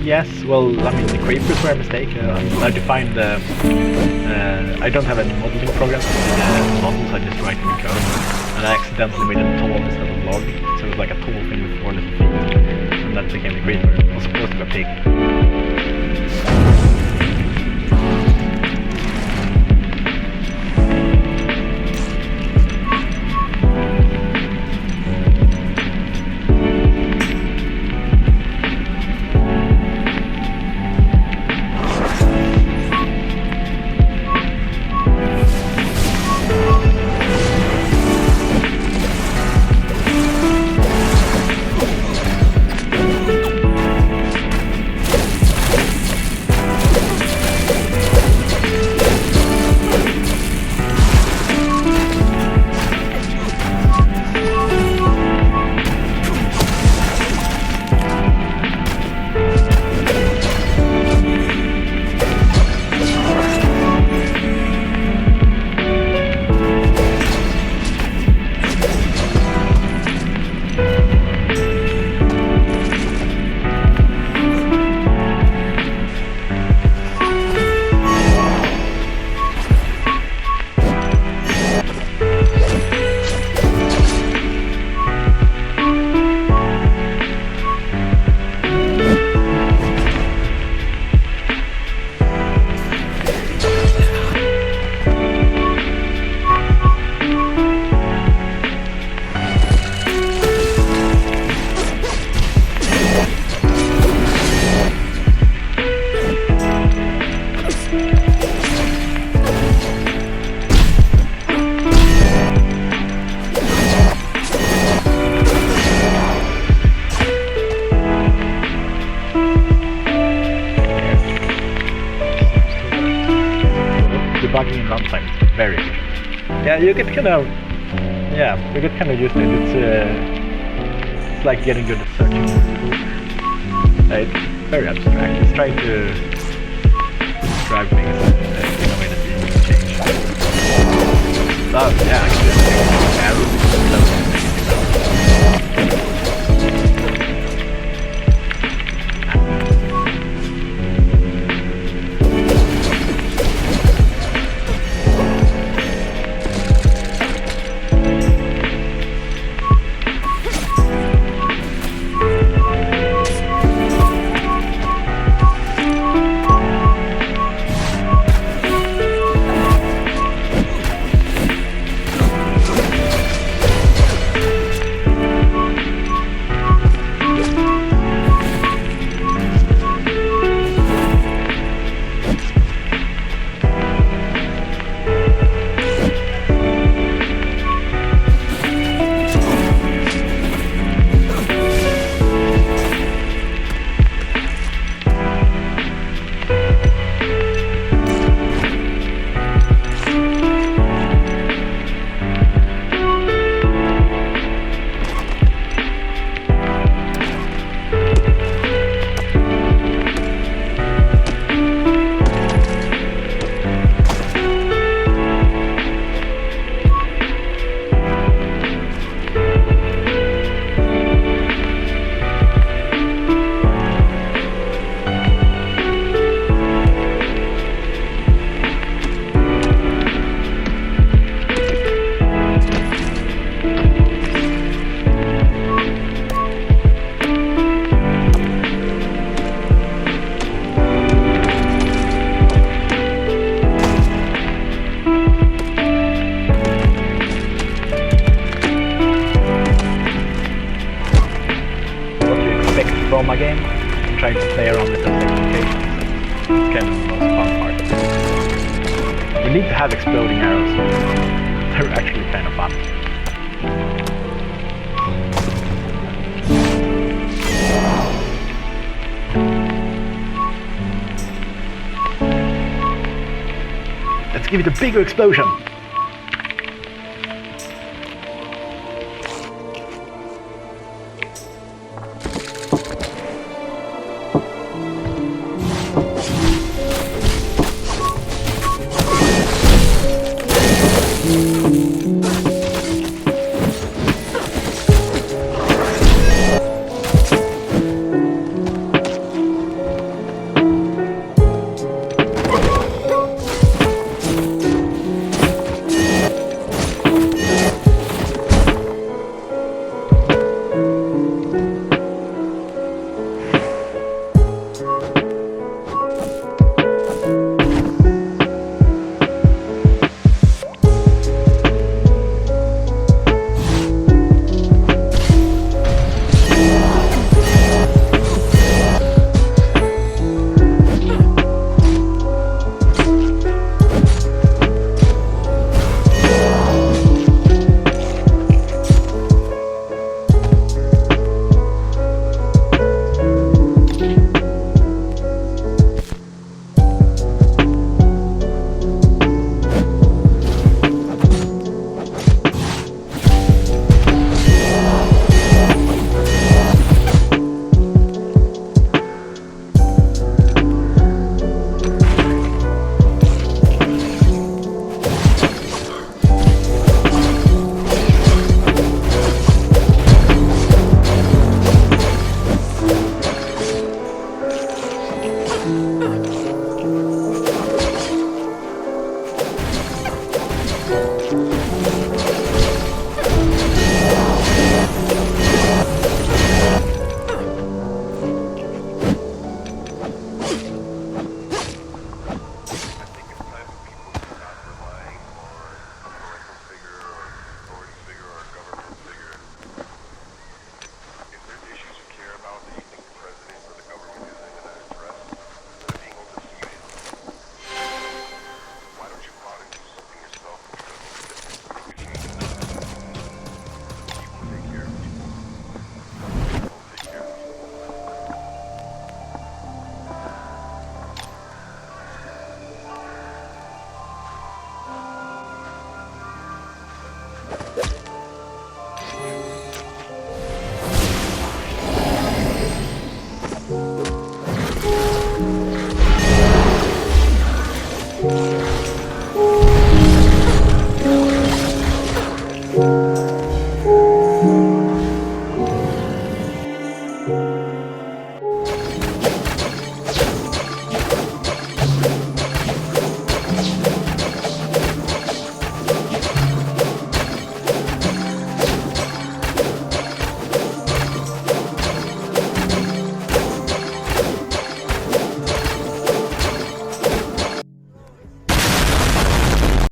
Yes, well, I mean, the creepers were a mistake. I defined I don't have any modeling programs in models, I just write in the code. And I accidentally made a tall instead of log, so it was like a tall thing with 4 little feet. And that became the creeper. It was supposed to be a pig. Debugging in runtime is very good. Yeah, you get kind of used to it. It's like getting good at searching. It's very abstract. It's trying to describe things in a way that you can change. Oh yeah, I can do arrows. From my game and trying to play around with the specifications. It's kind of the most fun part. We need to have exploding arrows. They're actually kind of fun. Let's give it a bigger explosion.